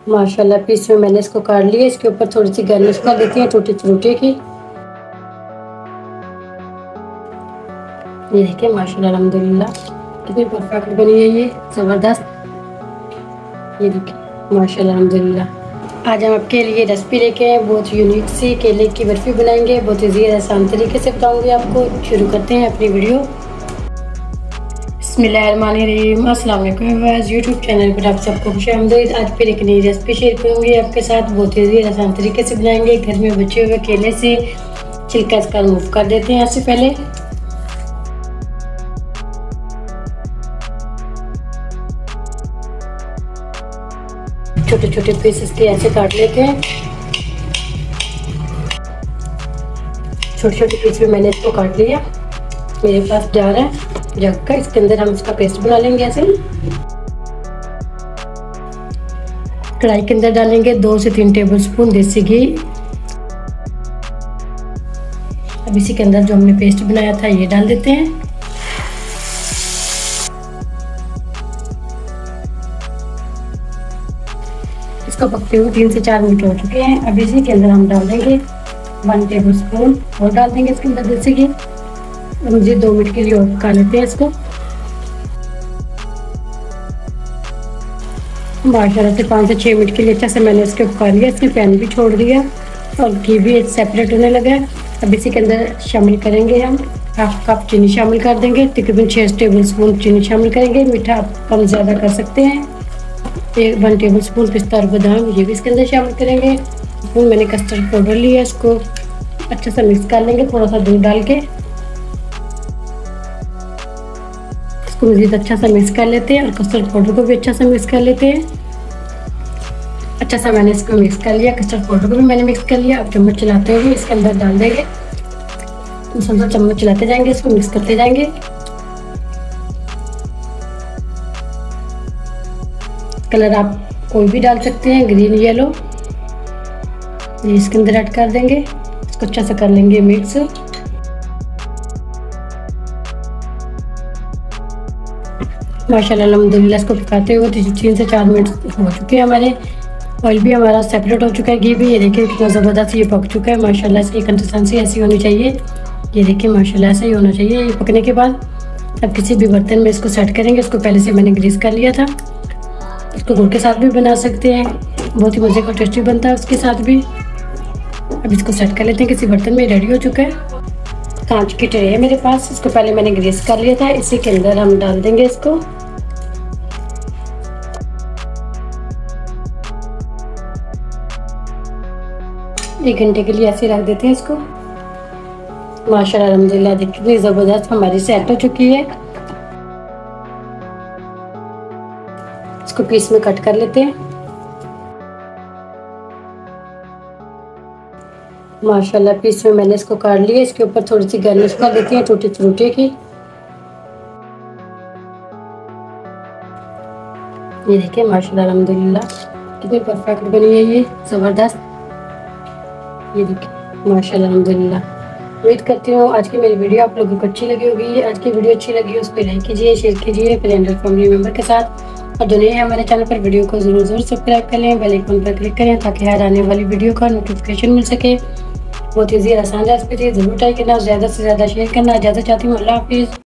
माशाल्लाह पीस में मैंने इसको काट लिया। इसके ऊपर थोड़ी सी गार्निश कर देती हैं टूटी फ्रूटी की। ये देखिए माशाल्लाह अल्हम्दुलिल्लाह कितनी परफेक्ट बनी है ये, ज़बरदस्त। ये देखिए माशाल्लाह अल्हम्दुलिल्लाह। आज हम आपके लिए रेसिपी लेके आए बहुत यूनिक सी केले की बर्फ़ी बनाएंगे। बहुत ईजी और आसान तरीके से बताऊंगी आपको। शुरू करते हैं अपनी वीडियो। बिस्मिल्लाहिर्रहमानिर्रहीम। अस्सलाम वालेकुम व्यूअर्स, यूट्यूब चैनल पर आप सबको खुशामदीद। आज फिर एक नई रेसिपी शेयर करूँगी आपके साथ। बहुत ईजी और आसान तरीके से बनाएंगे। घर में बचे हुए केले से छिलका इसका रिमूव कर देते हैं। इससे पहले छोटे छोटे पीसेस के ऐसे काट लेते हैं। छोटे छोटे पीस में मैंने इसको काट लिया। मेरे पास जार है जग का, इसके अंदर हम इसका पेस्ट बना लेंगे। ऐसे कढ़ाई के अंदर डालेंगे 2 से 3 टेबलस्पून देसी घी। अब इसी के अंदर जो हमने पेस्ट बनाया था ये डाल देते हैं। इसको पकते हुए 3 से 4 मिनट हो चुके हैं। अब इसी के अंदर हम डाल देंगे 1 टेबलस्पून और डाल देंगे इसके अंदर देसी घी। मुझे 2 मिनट के लिए और पका लेते हैं इसको। माशाल्लाह से 5 से 6 मिनट के लिए अच्छा से मैंने इसको पका लिया। इसने पैन भी छोड़ दिया और घी भी सेपरेट होने लगा है। अब इसी के अंदर शामिल करेंगे हम 1/2 कप चीनी शामिल कर देंगे। तकरीबन 6 टेबलस्पून चीनी शामिल करेंगे। मीठा आप कम ज़्यादा कर सकते हैं। 1 टेबलस्पून पिस्ता और बादाम ये भी इसके अंदर शामिल करेंगे। मैंने कस्टर्ड पाउडर लिया, इसको अच्छा सा मिक्स कर लेंगे थोड़ा सा दूध डाल के। इसको मज़ीद अच्छा सा मिक्स कर लेते हैं और कस्टर्ड पाउडर को भी अच्छा सा मिक्स कर लेते हैं। अच्छा सा मैंने इसको मिक्स कर लिया। कस्टर्ड पाउडर को भी मैंने मिक्स कर लिया। अब चम्मच चलाते हुए इसके अंदर डाल देंगे। मुसलसल चम्मच चलाते जाएंगे, इसको मिक्स करते जाएंगे। कलर आप कोई भी डाल सकते हैं, ग्रीन येलो। ये इसके अंदर ऐड कर देंगे। इसको अच्छा सा कर लेंगे मिक्स। माशाल्लाह अल्हम्दुलिल्लाह इसको पकाते हुए 3 से 4 मिनट हो चुके हैं हमारे। ऑयल भी हमारा सेपरेट हो चुका है, घी भी। ये देखिए कितना ज़बरदस्त ये पक चुका है। माशाल्लाह इसकी कंसिस्टेंसी ऐसी होनी चाहिए। ये देखिए माशाल्लाह ऐसा ही होना चाहिए। ये पकने के बाद अब किसी भी बर्तन में इसको सेट करेंगे। इसको पहले से मैंने ग्रीस कर लिया था। इसको गुड़ के साथ भी बना सकते हैं, बहुत ही मज़े का टेस्टी बनता है उसके साथ भी। अब इसको सेट कर लेते हैं किसी बर्तन में। रेडी हो चुका है। कांच की ट्रे है मेरे पास, इसको पहले मैंने ग्रीस कर लिया था। इसी के अंदर हम डाल देंगे इसको। एक घंटे के लिए ऐसे रख देते हैं इसको। माशाल्लाह अल्हम्दुलिल्लाह देखिए कितनी ज़बरदस्त हमारी सेट हो चुकी है। इसको पीस में कट कर लेते हैं। माशाल्लाह पीस में मैंने इसको काट लिया। इसके ऊपर थोड़ी सी गार्निश कर देती हैं टूटी फ्रूटी की। ये देखिए माशाल्लाह अल्हम्दुलिल्लाह कितनी परफेक्ट बनी है ये, ज़बरदस्त। ये देखिए माशाल्लाह अल्हम्दुलिल्लाह। उम्मीद करती हूँ आज की मेरी वीडियो आप लोगों को अच्छी लगी होगी। आज की वीडियो अच्छी लगी हो उसको लाइक कीजिए, शेयर कीजिए फ्रेंड और फैमिली मेम्बर के साथ। और जो नए हैं हमारे चैनल पर वीडियो को ज़रूर सब्सक्राइब कर लें, बेल आइकन पर क्लिक करें ताकि हर आने वाली वीडियो का नोटिफिकेशन मिल सके। बहुत ईजी आसान रेसिपी थी, ज़रूर ट्राई करना, ज़्यादा से ज़्यादा शेयर करना। इजाज़त चाहती हूँ, अल्लाह हाफिज़।